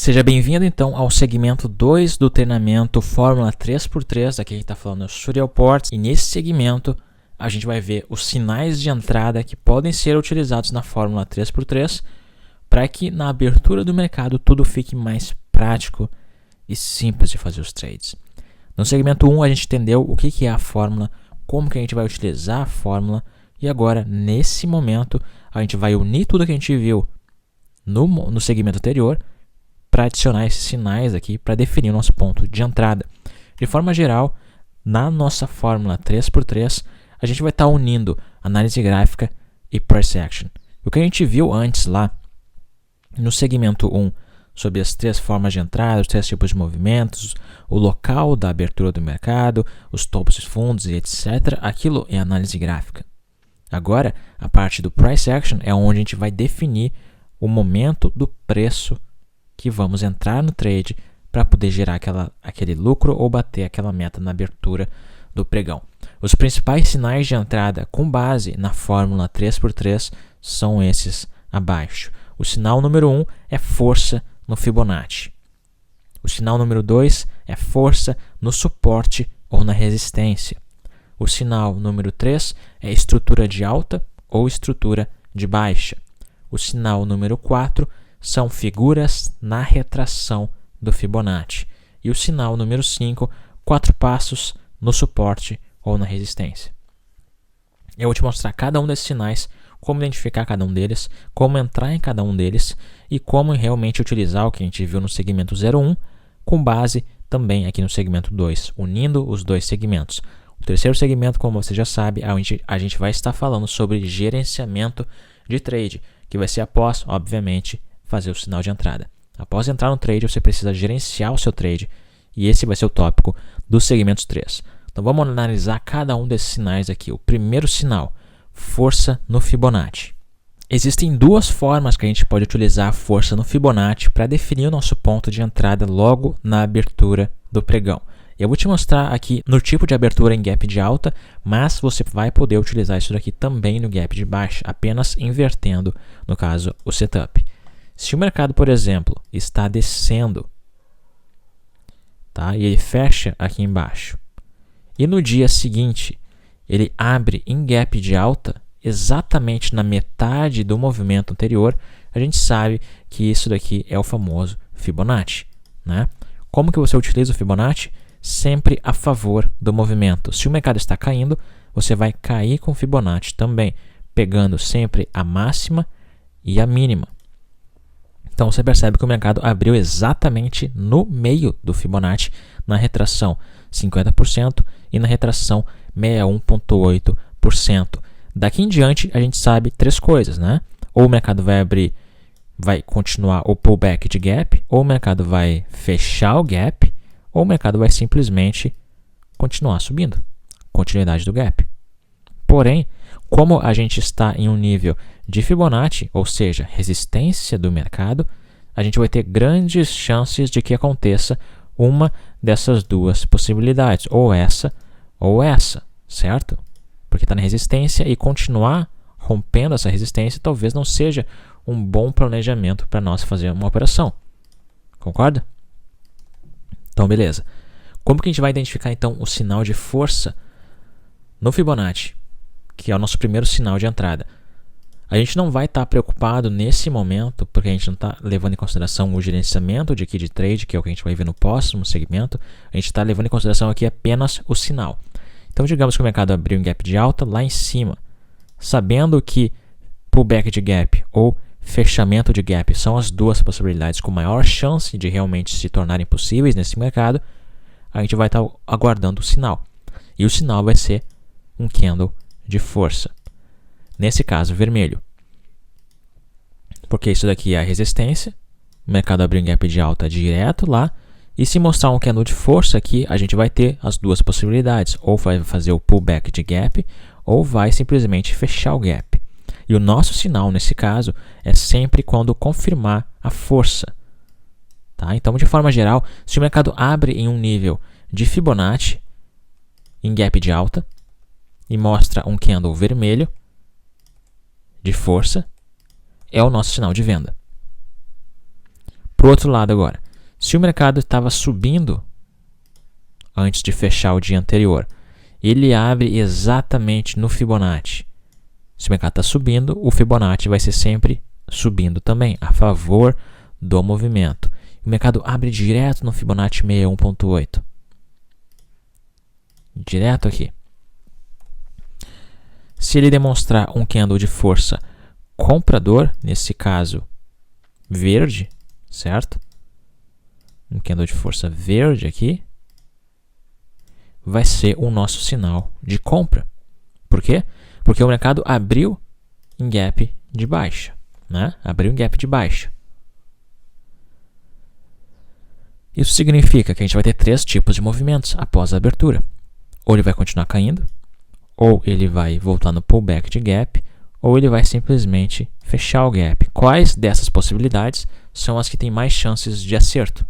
Seja bem-vindo então ao segmento 2 do treinamento Fórmula 3x3, aqui a gente está falando Serial Ports, e nesse segmento a gente vai ver os sinais de entrada que podem ser utilizados na Fórmula 3x3 para que na abertura do mercado tudo fique mais prático e simples de fazer os trades. No segmento 1 a gente entendeu o que é a fórmula, como que a gente vai utilizar a fórmula, e agora nesse momento a gente vai unir tudo que a gente viu no segmento anterior para adicionar esses sinais aqui para definir o nosso ponto de entrada. De forma geral, na nossa fórmula 3x3, a gente vai estar unindo análise gráfica e price action. O que a gente viu antes lá no segmento 1 sobre as três formas de entrada, os três tipos de movimentos, o local da abertura do mercado, os topos e fundos e etc. Aquilo é análise gráfica. Agora, a parte do price action é onde a gente vai definir o momento do preço que vamos entrar no trade para poder gerar aquele lucro ou bater aquela meta na abertura do pregão. Os principais sinais de entrada com base na fórmula 3x3 são esses abaixo. O sinal número 1 é força no Fibonacci. O sinal número 2 é força no suporte ou na resistência. O sinal número 3 é estrutura de alta ou estrutura de baixa. O sinal número 4 são figuras na retração do Fibonacci. E o sinal número 5, 4 passos no suporte ou na resistência. Eu vou te mostrar cada um desses sinais, como identificar cada um deles, como entrar em cada um deles e como realmente utilizar o que a gente viu no segmento 01 com base também aqui no segmento 2, unindo os dois segmentos. O terceiro segmento, como você já sabe, a gente vai estar falando sobre gerenciamento de trade, que vai ser após, obviamente, fazer o sinal de entrada. Após entrar no trade, você precisa gerenciar o seu trade e esse vai ser o tópico dos segmentos 3. Então vamos analisar cada um desses sinais aqui. O primeiro sinal, força no Fibonacci. Existem duas formas que a gente pode utilizar a força no Fibonacci para definir o nosso ponto de entrada logo na abertura do pregão. Eu vou te mostrar aqui no tipo de abertura em gap de alta, mas você vai poder utilizar isso daqui também no gap de baixa, apenas invertendo, no caso, o setup. Se o mercado, por exemplo, está descendo, tá? E ele fecha aqui embaixo, e no dia seguinte ele abre em gap de alta, exatamente na metade do movimento anterior, a gente sabe que isso daqui é o famoso Fibonacci, né? Como que você utiliza o Fibonacci? Sempre a favor do movimento. Se o mercado está caindo, você vai cair com o Fibonacci também, pegando sempre a máxima e a mínima. Então você percebe que o mercado abriu exatamente no meio do Fibonacci, na retração 50% e na retração 61,8%. Daqui em diante a gente sabe três coisas, né? Ou o mercado vai continuar o pullback de gap, ou o mercado vai fechar o gap, ou o mercado vai simplesmente continuar subindo. Continuidade do gap. Porém, como a gente está em um nível de Fibonacci, ou seja, resistência do mercado, a gente vai ter grandes chances de que aconteça uma dessas duas possibilidades, ou essa, certo? Porque está na resistência e continuar rompendo essa resistência talvez não seja um bom planejamento para nós fazer uma operação. Concorda? Então, beleza. Como que a gente vai identificar então o sinal de força no Fibonacci, que é o nosso primeiro sinal de entrada? A gente não vai estar preocupado nesse momento, porque a gente não está levando em consideração o gerenciamento de key de trade, que é o que a gente vai ver no próximo segmento. A gente está levando em consideração aqui apenas o sinal. Então, digamos que o mercado abriu um gap de alta lá em cima, sabendo que pullback de gap ou fechamento de gap são as duas possibilidades com maior chance de realmente se tornarem possíveis nesse mercado, a gente vai estar aguardando o sinal. E o sinal vai ser um candle de força. Nesse caso, vermelho. Porque isso daqui é a resistência. O mercado abriu um gap de alta direto lá. E se mostrar um candle de força aqui, a gente vai ter as duas possibilidades. Ou vai fazer o pullback de gap, ou vai simplesmente fechar o gap. E o nosso sinal, nesse caso, é sempre quando confirmar a força. Tá? Então, de forma geral, se o mercado abre em um nível de Fibonacci, em gap de alta, e mostra um candle vermelho, de força, é o nosso sinal de venda. Para o outro lado agora, se o mercado estava subindo antes de fechar o dia anterior, ele abre exatamente no Fibonacci. Se o mercado está subindo, o Fibonacci vai ser sempre subindo também, a favor do movimento. O mercado abre direto no Fibonacci 61.8. Direto aqui. Se ele demonstrar um candle de força comprador, nesse caso verde, certo? Um candle de força verde aqui, vai ser o nosso sinal de compra. Por quê? Porque o mercado abriu em gap de baixa, né? Abriu em gap de baixa. Isso significa que a gente vai ter 3 tipos de movimentos após a abertura. Ou ele vai continuar caindo, ou ele vai voltar no pullback de gap, ou ele vai simplesmente fechar o gap. Quais dessas possibilidades são as que têm mais chances de acerto?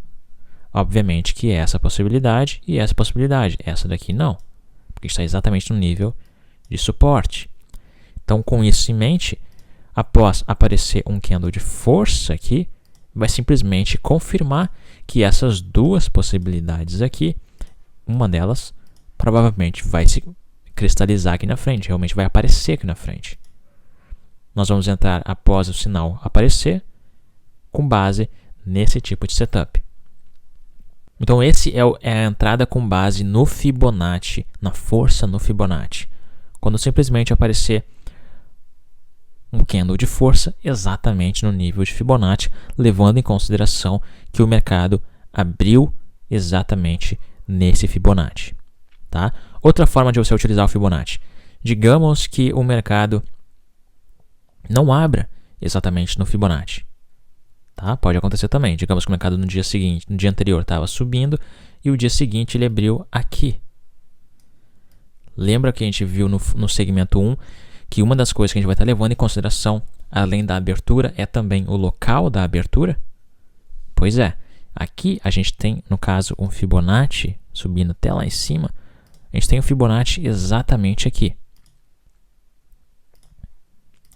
Obviamente que essa possibilidade e essa possibilidade. Essa daqui não, porque está exatamente no nível de suporte. Então, com isso em mente, após aparecer um candle de força aqui, vai simplesmente confirmar que essas 2 possibilidades aqui, uma delas provavelmente vai se cristalizar aqui na frente, realmente vai aparecer aqui na frente. Nós vamos entrar após o sinal aparecer, com base nesse tipo de setup. Então, esse é a entrada com base no Fibonacci, na força no Fibonacci. Quando simplesmente aparecer um candle de força exatamente no nível de Fibonacci, levando em consideração que o mercado abriu exatamente nesse Fibonacci. Tá? Outra forma de você utilizar o Fibonacci. Digamos que o mercado não abra exatamente no Fibonacci. Tá? Pode acontecer também. Digamos que o mercado no dia seguinte, no dia anterior estava subindo e o dia seguinte ele abriu aqui. Lembra que a gente viu no segmento 1 que uma das coisas que a gente vai estar levando em consideração, além da abertura, é também o local da abertura? Pois é. Aqui a gente tem, no caso, um Fibonacci subindo até lá em cima. A gente tem o Fibonacci exatamente aqui.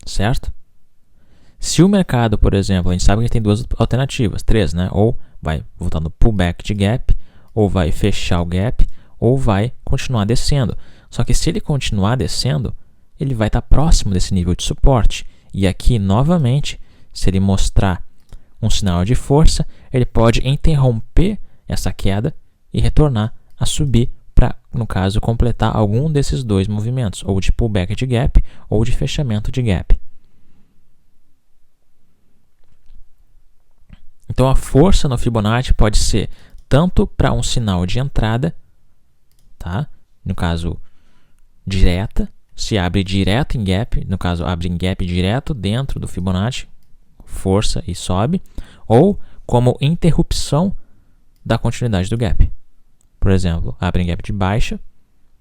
Certo? Se o mercado, por exemplo, a gente sabe que tem 2 alternativas, 3, né? Ou vai voltar no pullback de gap, ou vai fechar o gap, ou vai continuar descendo. Só que se ele continuar descendo, ele vai estar próximo desse nível de suporte. E aqui, novamente, se ele mostrar um sinal de força, ele pode interromper essa queda e retornar a subir para, no caso, completar algum desses 2 movimentos, ou de pullback de gap, ou de fechamento de gap. Então, a força no Fibonacci pode ser tanto para um sinal de entrada, tá? No caso, direta, se abre direto em gap, no caso, abre em gap direto dentro do Fibonacci, força e sobe, ou como interrupção da continuidade do gap. Por exemplo, abre em gap de baixa,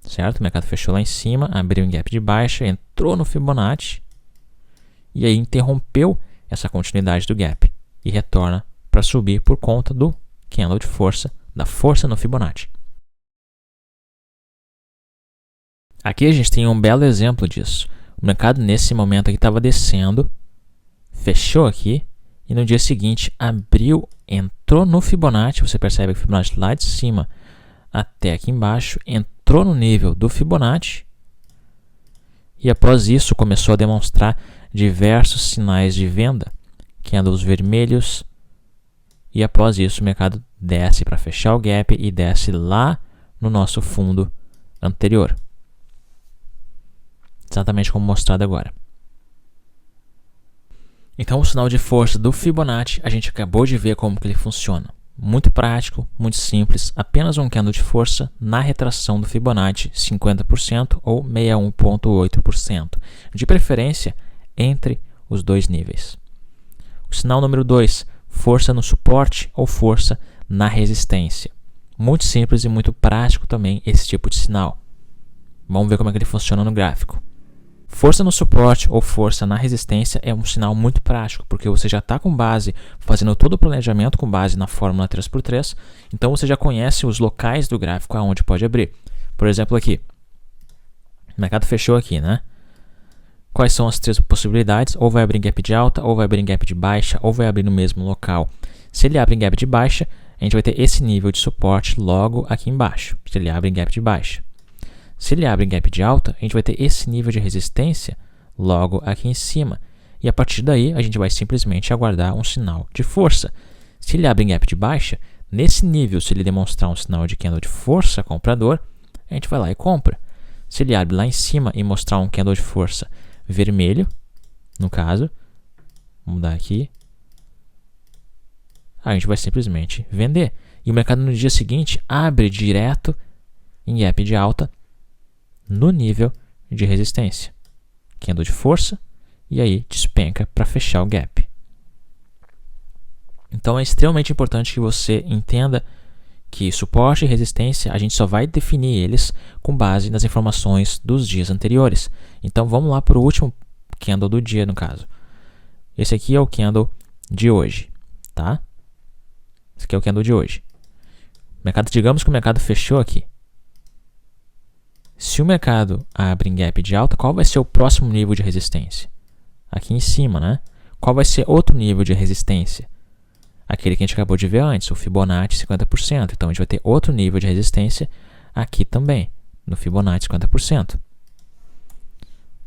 certo? O mercado fechou lá em cima, abriu em gap de baixa, entrou no Fibonacci e aí interrompeu essa continuidade do gap e retorna para subir por conta do candle de força, da força no Fibonacci. Aqui a gente tem um belo exemplo disso. O mercado nesse momento aqui estava descendo, fechou aqui e no dia seguinte abriu, entrou no Fibonacci. Você percebe que o Fibonacci lá de cima até aqui embaixo entrou no nível do Fibonacci e após isso começou a demonstrar diversos sinais de venda, candles vermelhos, e após isso o mercado desce para fechar o gap e desce lá no nosso fundo anterior. Exatamente como mostrado agora. Então, o sinal de força do Fibonacci, a gente acabou de ver como que ele funciona. Muito prático, muito simples, apenas um candle de força na retração do Fibonacci 50% ou 61,8%, de preferência entre os 2 níveis. O sinal número 2, força no suporte ou força na resistência. Muito simples e muito prático também esse tipo de sinal. Vamos ver como é que ele funciona no gráfico. Força no suporte ou força na resistência é um sinal muito prático, porque você já está com base, fazendo todo o planejamento com base na fórmula 3x3, então você já conhece os locais do gráfico aonde pode abrir. Por exemplo aqui, o mercado fechou aqui, né? Quais são as três possibilidades? Ou vai abrir em gap de alta, ou vai abrir em gap de baixa, ou vai abrir no mesmo local. Se ele abre em gap de baixa, a gente vai ter esse nível de suporte logo aqui embaixo, se ele abre em gap de baixa. Se ele abre em gap de alta, a gente vai ter esse nível de resistência logo aqui em cima. E a partir daí, a gente vai simplesmente aguardar um sinal de força. Se ele abre em gap de baixa, nesse nível, se ele demonstrar um sinal de candle de força comprador, a gente vai lá e compra. Se ele abre lá em cima e mostrar um candle de força vermelho, no caso, vamos mudar aqui, a gente vai simplesmente vender. E o mercado no dia seguinte abre direto em gap de alta no nível de resistência. Candle de força e aí despenca para fechar o gap. Então é extremamente importante que você entenda que suporte e resistência a gente só vai definir eles com base nas informações dos dias anteriores. Então vamos lá para o último candle do dia, no caso. Esse aqui é o candle de hoje, tá? Esse aqui é o candle de hoje. Digamos que o mercado fechou aqui. Se o mercado abre em gap de alta, qual vai ser o próximo nível de resistência? Aqui em cima, né? Qual vai ser outro nível de resistência? Aquele que a gente acabou de ver antes, o Fibonacci 50%. Então, a gente vai ter outro nível de resistência aqui também, no Fibonacci 50%.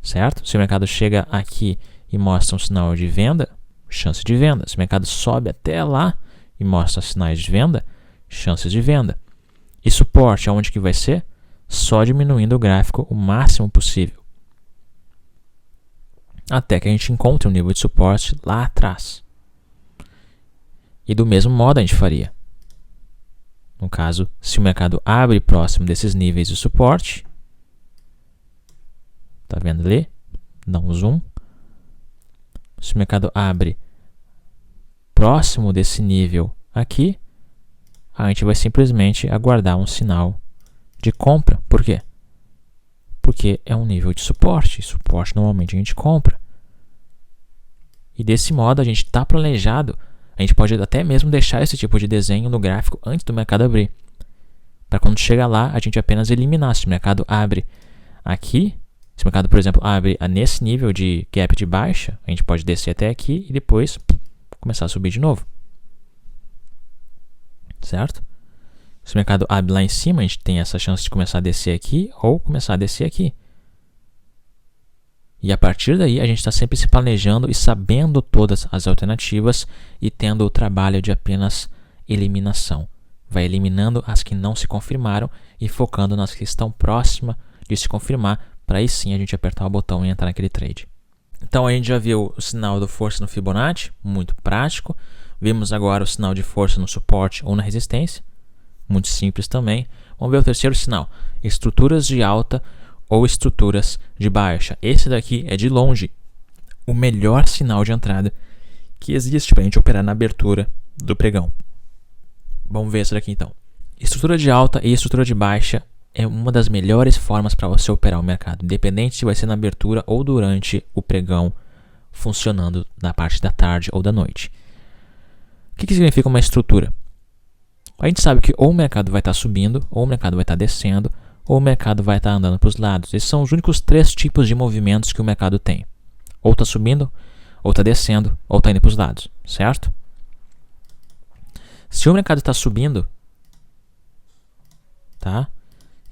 Certo? Se o mercado chega aqui e mostra um sinal de venda, chance de venda. Se o mercado sobe até lá e mostra sinais de venda, chances de venda. E suporte, aonde que vai ser? Só diminuindo o gráfico o máximo possível. Até que a gente encontre um nível de suporte lá atrás. E do mesmo modo a gente faria. No caso, se o mercado abre próximo desses níveis de suporte, tá vendo ali? Dá um zoom. Se o mercado abre próximo desse nível aqui, a gente vai simplesmente aguardar um sinal de compra. Por quê? Porque é um nível de suporte. Suporte normalmente a gente compra. E desse modo a gente está planejado. A gente pode até mesmo deixar esse tipo de desenho no gráfico antes do mercado abrir. Para quando chegar lá, a gente apenas eliminar. Se o mercado abre aqui, se o mercado, por exemplo, abre nesse nível de gap de baixa, a gente pode descer até aqui e depois começar a subir de novo. Certo? Se o mercado abre lá em cima, a gente tem essa chance de começar a descer aqui ou começar a descer aqui. E a partir daí, a gente está sempre se planejando e sabendo todas as alternativas e tendo o trabalho de apenas eliminação. Vai eliminando as que não se confirmaram e focando nas que estão próximas de se confirmar, para aí sim a gente apertar o botão e entrar naquele trade. Então a gente já viu o sinal de força no Fibonacci, muito prático. Vimos agora o sinal de força no suporte ou na resistência, muito simples também. Vamos ver o terceiro sinal, estruturas de alta ou estruturas de baixa. Esse daqui é de longe o melhor sinal de entrada que existe para a gente operar na abertura do pregão. Vamos ver esse daqui então. Estrutura de alta e estrutura de baixa é uma das melhores formas para você operar o mercado, independente se vai ser na abertura ou durante o pregão, funcionando na parte da tarde ou da noite. O que significa uma estrutura? A gente sabe que ou o mercado vai estar subindo, ou o mercado vai estar descendo, ou o mercado vai estar andando para os lados. Esses são os únicos três tipos de movimentos que o mercado tem. Ou está subindo, ou está descendo, ou está indo para os lados, certo? Se o mercado está subindo, tá?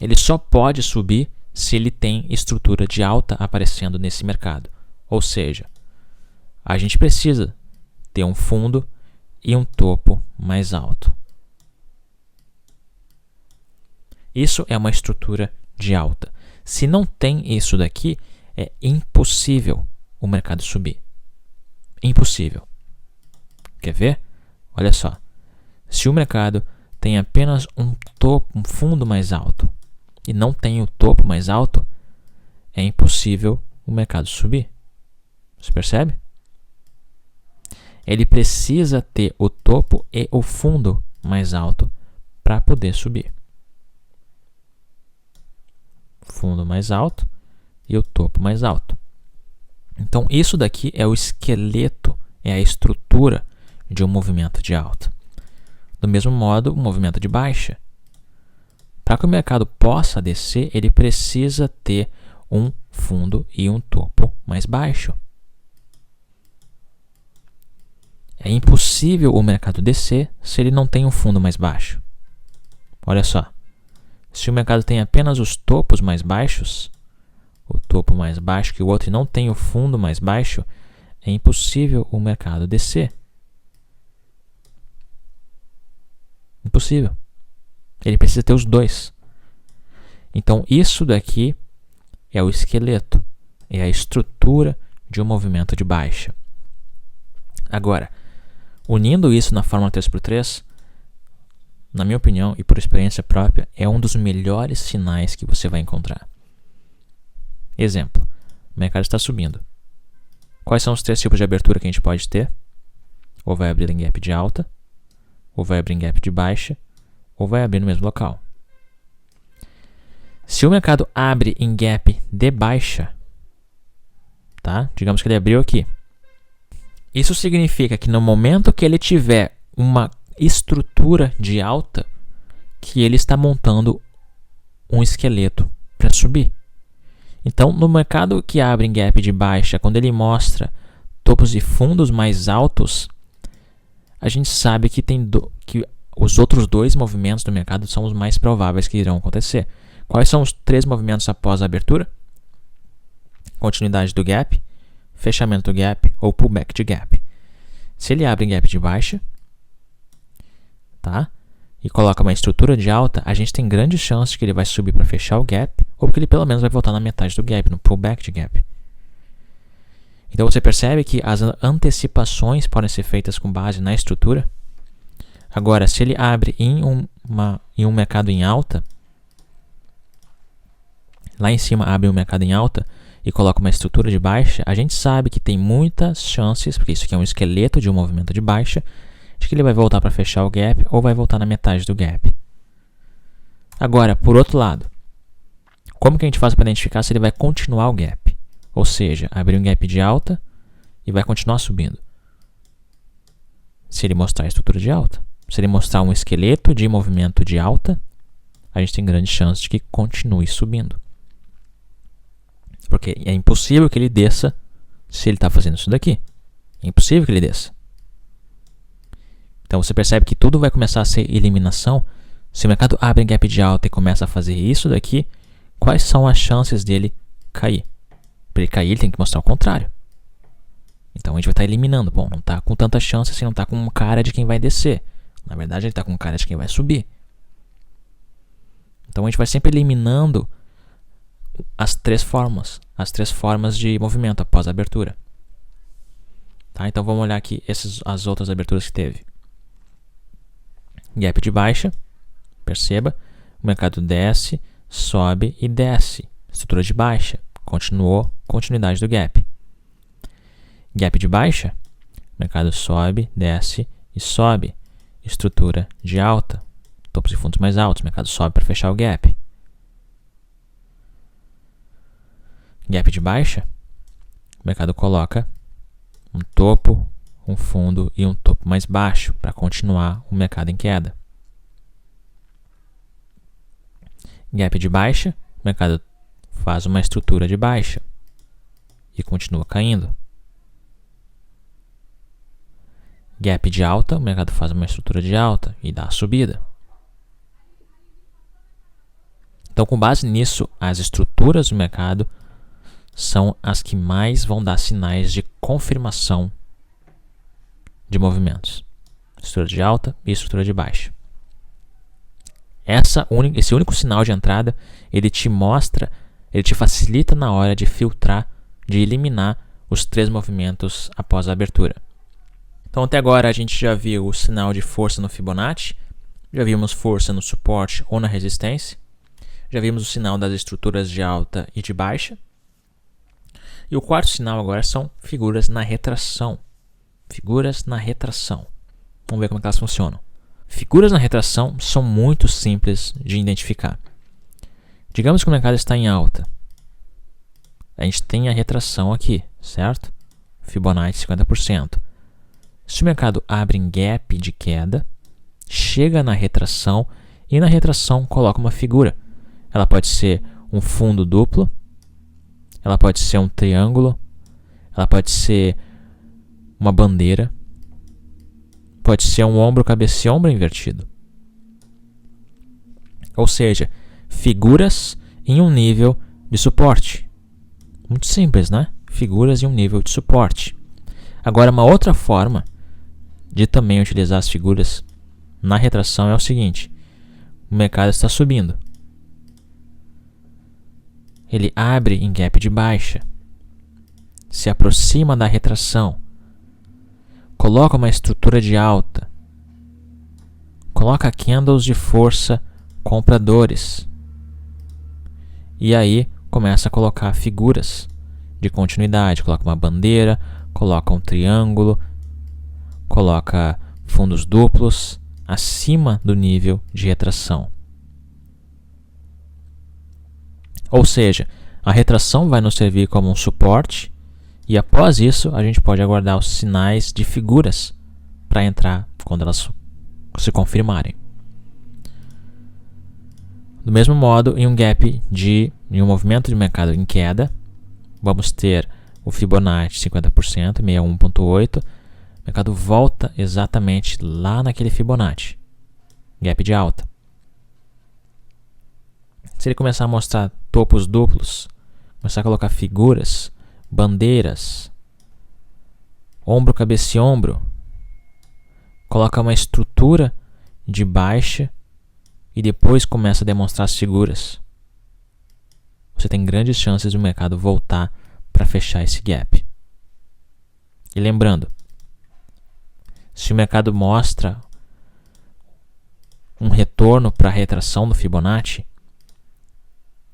Ele só pode subir se ele tem estrutura de alta aparecendo nesse mercado. Ou seja, a gente precisa ter um fundo e um topo mais alto. Isso é uma estrutura de alta. Se não tem isso daqui, é impossível o mercado subir. Impossível. Quer ver? Olha só. Se o mercado tem apenas um topo, um fundo mais alto, e não tem o topo mais alto, é impossível o mercado subir. Você percebe? Ele precisa ter o topo e o fundo mais alto para poder subir. Fundo mais alto e o topo mais alto. Então, isso daqui é o esqueleto, é a estrutura de um movimento de alta. Do mesmo modo, o movimento de baixa. Para que o mercado possa descer, ele precisa ter um fundo e um topo mais baixo. É impossível o mercado descer se ele não tem um fundo mais baixo. Olha só, se o mercado tem apenas os topos mais baixos, o topo mais baixo que o outro e não tem o fundo mais baixo, é impossível o mercado descer. Impossível. Ele precisa ter os dois. Então, isso daqui é o esqueleto, é a estrutura de um movimento de baixa. Agora, unindo isso na fórmula 3x3, na minha opinião e por experiência própria, é um dos melhores sinais que você vai encontrar. Exemplo, o mercado está subindo. Quais são os 3 tipos de abertura que a gente pode ter? Ou vai abrir em gap de alta, ou vai abrir em gap de baixa, ou vai abrir no mesmo local. Se o mercado abre em gap de baixa, tá? Digamos que ele abriu aqui. Isso significa que no momento que ele tiver uma estrutura de alta, que ele está montando um esqueleto para subir. Então, no mercado que abre em gap de baixa, quando ele mostra topos e fundos mais altos, a gente sabe que que os outros 2 movimentos do mercado são os mais prováveis que irão acontecer. Quais são os 3 movimentos após a abertura? Continuidade do gap, fechamento do gap ou pullback de gap. Se ele abre em gap de baixa, tá? E coloca uma estrutura de alta, a gente tem grande chance de que ele vai subir para fechar o gap, ou que ele pelo menos vai voltar na metade do gap, no pullback de gap. Então você percebe que as antecipações podem ser feitas com base na estrutura. Agora, se ele abre em um mercado em alta, lá em cima abre um mercado em alta e coloca uma estrutura de baixa, a gente sabe que tem muitas chances, porque isso aqui é um esqueleto de um movimento de baixa, de que ele vai voltar para fechar o gap ou vai voltar na metade do gap. Agora, por outro lado, como que a gente faz para identificar se ele vai continuar o gap? Ou seja, abrir um gap de alta e vai continuar subindo. Se ele mostrar a estrutura de alta. Se ele mostrar um esqueleto de movimento de alta, a gente tem grande chance de que continue subindo. Porque é impossível que ele desça se ele está fazendo isso daqui. É impossível que ele desça. Então você percebe que tudo vai começar a ser eliminação. Se o mercado abre em gap de alta e começa a fazer isso daqui, quais são as chances dele cair? Para ele cair, ele tem que mostrar o contrário. Então a gente vai estar eliminando. Bom, não está com tanta chance assim, não está com cara de quem vai descer. Na verdade, ele está com cara de quem vai subir. Então a gente vai sempre eliminando as 3 formas de movimento após a abertura. Tá? Então vamos olhar aqui as outras aberturas que teve. Gap de baixa, perceba, o mercado desce, sobe e desce. Estrutura de baixa, continuou, continuidade do gap. Gap de baixa, o mercado sobe, desce e sobe. Estrutura de alta, topos e fundos mais altos, o mercado sobe para fechar o gap. Gap de baixa, o mercado coloca um topo, um fundo e um topo mais baixo para continuar o mercado em queda. Gap de baixa, o mercado faz uma estrutura de baixa e continua caindo. Gap de alta, o mercado faz uma estrutura de alta e dá a subida. Então, com base nisso, as estruturas do mercado são as que mais vão dar sinais de confirmação de movimentos. Estrutura de alta e estrutura de baixa. Esse único sinal de entrada, ele te mostra, ele te facilita na hora de filtrar, de eliminar os 3 movimentos após a abertura. Então até agora a gente já viu o sinal de força no Fibonacci, já vimos força no suporte ou na resistência, já vimos o sinal das estruturas de alta e de baixa. E o quarto sinal agora são figuras na retração. Figuras na retração. Vamos ver como é que elas funcionam. Figuras na retração são muito simples de identificar. Digamos que o mercado está em alta. A gente tem a retração aqui, certo? Fibonacci 50%. Se o mercado abre em gap de queda, chega na retração e na retração coloca uma figura. Ela pode ser um fundo duplo, ela pode ser um triângulo, ela pode ser uma bandeira, pode ser um ombro, cabeça e ombro invertido. Ou seja, figuras em um nível de suporte. Muito simples, né? Figuras em um nível de suporte. Agora, uma outra forma de também utilizar as figuras na retração é o seguinte: o mercado está subindo. Ele abre em gap de baixa, se aproxima da retração, coloca uma estrutura de alta, coloca candles de força compradores e aí começa a colocar figuras de continuidade, coloca uma bandeira, coloca um triângulo, coloca fundos duplos acima do nível de retração. Ou seja, a retração vai nos servir como um suporte e após isso a gente pode aguardar os sinais de figuras para entrar quando elas se confirmarem. Do mesmo modo, em um movimento de mercado em queda, vamos ter o Fibonacci 50%, 61.8, o mercado volta exatamente lá naquele Fibonacci, gap de alta. Se ele começar a mostrar topos duplos, começar a colocar figuras, bandeiras, ombro, cabeça e ombro, coloca uma estrutura de baixa e depois começa a demonstrar as figuras, você tem grandes chances do mercado voltar para fechar esse gap. E lembrando, se o mercado mostra um retorno para a retração do Fibonacci,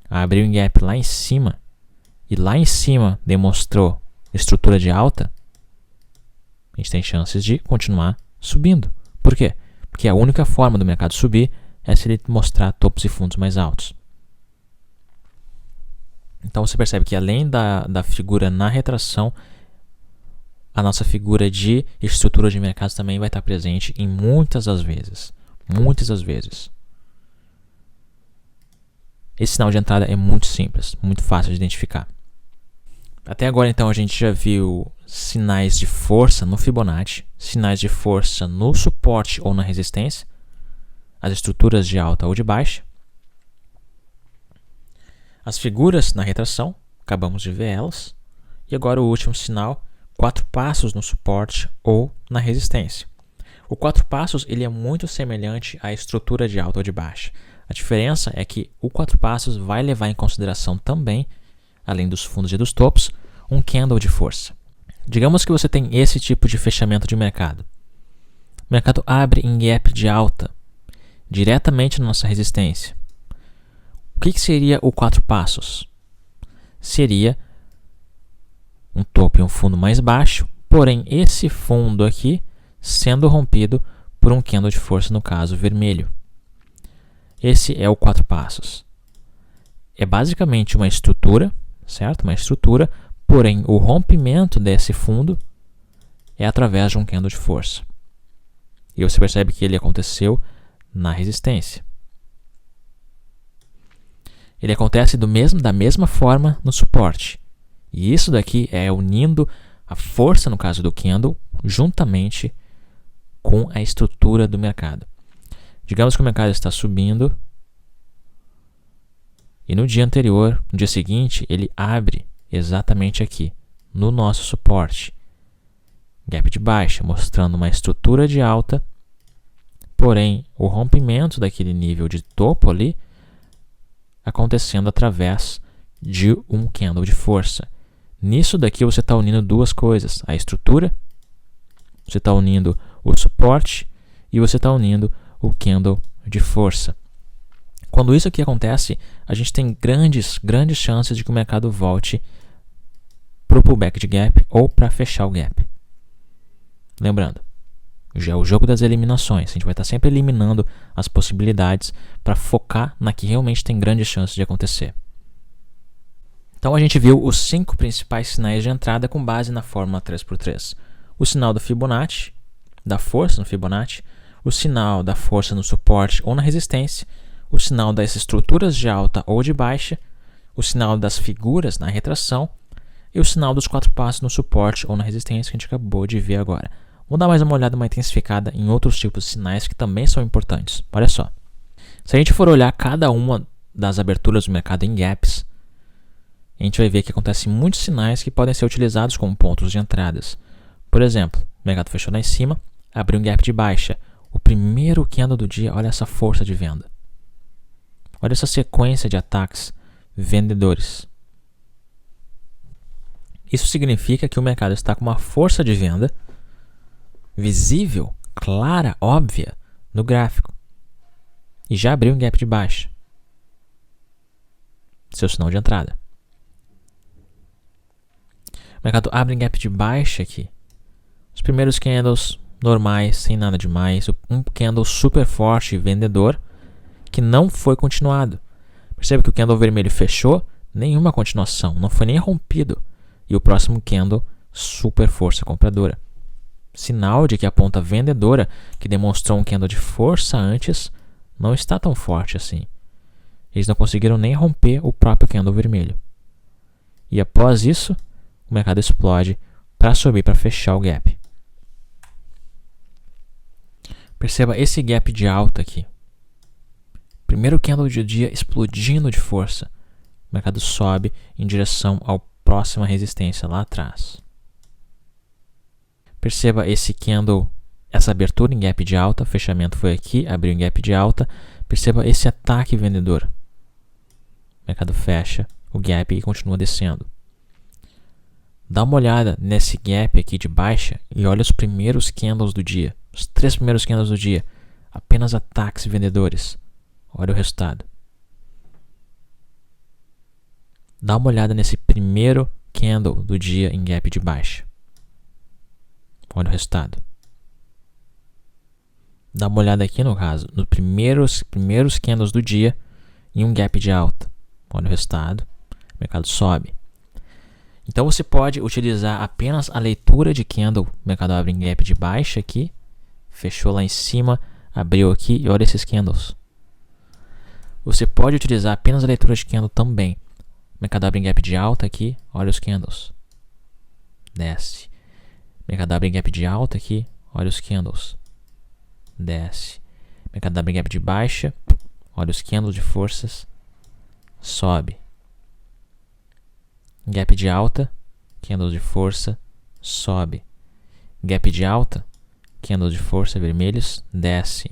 abriu um gap lá em cima e lá em cima demonstrou estrutura de alta, a gente tem chances de continuar subindo. Por quê? Porque a única forma do mercado subir é se ele mostrar topos e fundos mais altos. Então você percebe que além da figura na retração, a nossa figura de estrutura de mercado também vai estar presente em muitas das vezes. Muitas das vezes. Esse sinal de entrada é muito simples, muito fácil de identificar. Até agora, então, a gente já viu sinais de força no Fibonacci, sinais de força no suporte ou na resistência, as estruturas de alta ou de baixa, as figuras na retração, acabamos de ver elas, e agora o último sinal, 4 passos no suporte ou na resistência. O 4 passos ele é muito semelhante à estrutura de alta ou de baixa. A diferença é que o 4 passos vai levar em consideração também, além dos fundos e dos topos, um candle de força. Digamos que você tem esse tipo de fechamento de mercado. O mercado abre em gap de alta, diretamente na nossa resistência. O que seria o 4 passos? Seria um topo e um fundo mais baixo, porém esse fundo aqui sendo rompido por um candle de força, no caso vermelho. Esse é o 4 passos. É basicamente uma estrutura, certo? Uma estrutura, porém o rompimento desse fundo é através de um candle de força. E você percebe que ele aconteceu na resistência. Ele acontece da mesma forma no suporte. E isso daqui é unindo a força, no caso do candle, juntamente com a estrutura do mercado. Digamos que o mercado está subindo e no dia anterior, no dia seguinte, ele abre exatamente aqui, no nosso suporte. Gap de baixa, mostrando uma estrutura de alta, porém o rompimento daquele nível de topo ali acontecendo através de um candle de força. Nisso daqui você está unindo duas coisas, a estrutura, você está unindo o suporte e você está unindo o candle de força. Quando isso aqui acontece, a gente tem grandes chances de que o mercado volte para o pullback de gap ou para fechar o gap. Lembrando, já é o jogo das eliminações, a gente vai estar sempre eliminando as possibilidades para focar na que realmente tem grandes chances de acontecer. Então a gente viu os 5 principais sinais de entrada com base na fórmula 3x3. O sinal do Fibonacci, da força no Fibonacci, o sinal da força no suporte ou na resistência, o sinal das estruturas de alta ou de baixa, o sinal das figuras na retração e o sinal dos 4 passos no suporte ou na resistência que a gente acabou de ver agora. Vou dar mais uma olhada mais intensificada em outros tipos de sinais que também são importantes. Olha só. Se a gente for olhar cada uma das aberturas do mercado em gaps, a gente vai ver que acontecem muitos sinais que podem ser utilizados como pontos de entradas. Por exemplo, o mercado fechou lá em cima, abriu um gap de baixa. O primeiro candle do dia, olha essa força de venda. Olha essa sequência de ataques vendedores. Isso significa que o mercado está com uma força de venda visível, clara, óbvia no gráfico. E já abriu um gap de baixa. Seu sinal de entrada. O mercado abre um gap de baixa aqui. Os primeiros candles normais, sem nada demais. Um candle super forte vendedor que não foi continuado. Percebe que o candle vermelho fechou, nenhuma continuação, não foi nem rompido. E o próximo candle, super força compradora. Sinal de que a ponta vendedora, que demonstrou um candle de força antes, não está tão forte assim. Eles não conseguiram nem romper o próprio candle vermelho. E após isso, o mercado explode para subir, para fechar o gap. Perceba esse gap de alta aqui. Primeiro candle de dia explodindo de força. O mercado sobe em direção à próxima resistência lá atrás. Perceba esse candle, essa abertura em gap de alta, fechamento foi aqui, abriu em gap de alta. Perceba esse ataque vendedor. O mercado fecha o gap e continua descendo. Dá uma olhada nesse gap aqui de baixa e olha os primeiros candles do dia. Os 3 primeiros candles do dia. Apenas ataques vendedores. Olha o resultado. Dá uma olhada nesse primeiro candle do dia em gap de baixa. Olha o resultado. Dá uma olhada aqui no caso, nos primeiros candles do dia em um gap de alta. Olha o resultado. O mercado sobe. Então você pode utilizar apenas a leitura de candle. O mercado abre em gap de baixa aqui. Fechou lá em cima. Abriu aqui e olha esses candles. Você pode utilizar apenas a leitura de candle também. O mercado abre em gap de alta aqui. Olha os candles. Desce. O mercado abre em gap de alta aqui. Olha os candles. Desce. O mercado abre em gap de baixa. Olha os candles de forças. Sobe. Gap de alta. Candles de força. Sobe. Gap de alta. Candles de força vermelhos. Desce.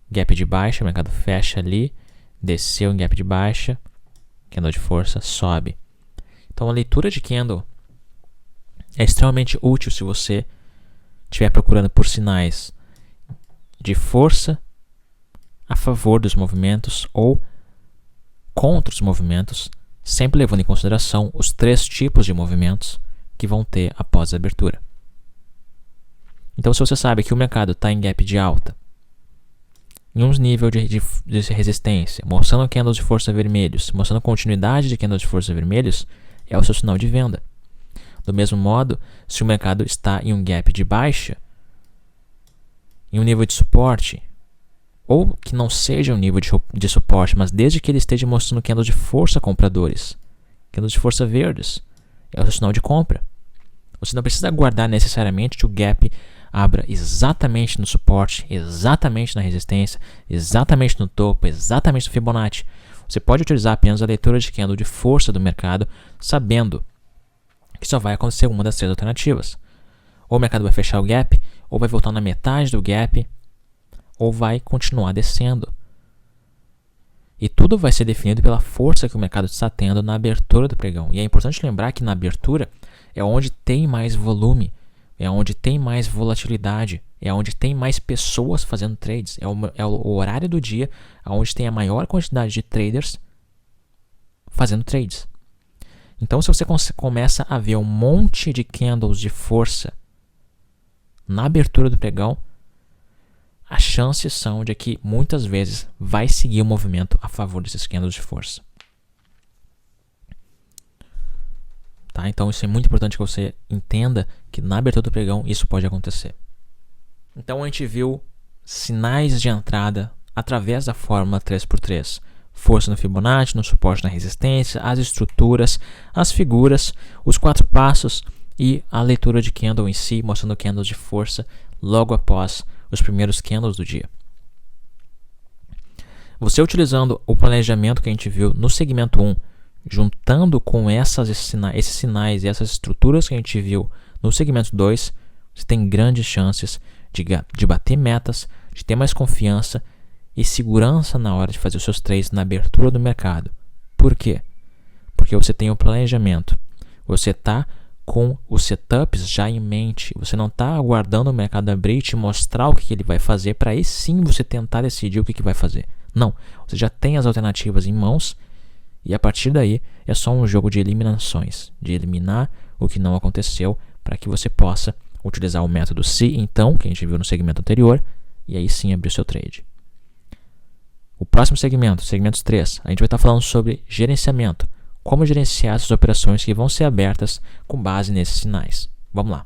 Gap de baixa. O mercado fecha ali. Desceu em gap de baixa. Candle de força. Sobe. Então a leitura de candle é extremamente útil se você estiver procurando por sinais de força a favor dos movimentos ou contra os movimentos, sempre levando em consideração os 3 tipos de movimentos que vão ter após a abertura. Então, se você sabe que o mercado está em gap de alta, em um nível de resistência, mostrando candles de força vermelhos, mostrando continuidade de candles de força vermelhos, é o seu sinal de venda. Do mesmo modo, se o mercado está em um gap de baixa, em um nível de suporte, ou que não seja um nível de suporte, mas desde que ele esteja mostrando candles de força compradores, candles de força verdes, é o seu sinal de compra. Você não precisa aguardar necessariamente que o gap abra exatamente no suporte, exatamente na resistência, exatamente no topo, exatamente no Fibonacci. Você pode utilizar apenas a leitura de candle de força do mercado, sabendo que só vai acontecer uma das 3 alternativas. Ou o mercado vai fechar o gap, ou vai voltar na metade do gap, ou vai continuar descendo. E tudo vai ser definido pela força que o mercado está tendo na abertura do pregão. E é importante lembrar que na abertura é onde tem mais volume, é onde tem mais volatilidade, é onde tem mais pessoas fazendo trades. É o horário do dia onde tem a maior quantidade de traders fazendo trades. Então, se você começa a ver um monte de candles de força na abertura do pregão, as chances são de que muitas vezes vai seguir o movimento a favor desses candles de força. Tá? Então, isso é muito importante que você entenda que na abertura do pregão isso pode acontecer. Então, a gente viu sinais de entrada através da fórmula 3x3. força no Fibonacci, no suporte na resistência, as estruturas, as figuras, os 4 passos e a leitura de candle em si, mostrando candles de força logo após os primeiros candles do dia. Você utilizando o planejamento que a gente viu no segmento 1, juntando com esses sinais e essas estruturas que a gente viu no segmento 2, você tem grandes chances de bater metas, de ter mais confiança e segurança na hora de fazer os seus trades na abertura do mercado. Por quê? Porque você tem o planejamento, você está com os setups já em mente, você não está aguardando o mercado abrir e te mostrar o que ele vai fazer para aí sim você tentar decidir o que vai fazer. Não, você já tem as alternativas em mãos e a partir daí é só um jogo de eliminações, de eliminar o que não aconteceu para que você possa utilizar o método SI, então, que a gente viu no segmento anterior, e aí sim abrir o seu trade. O próximo segmento, segmentos 3, a gente vai estar falando sobre gerenciamento, como gerenciar essas operações que vão ser abertas com base nesses sinais. Vamos lá.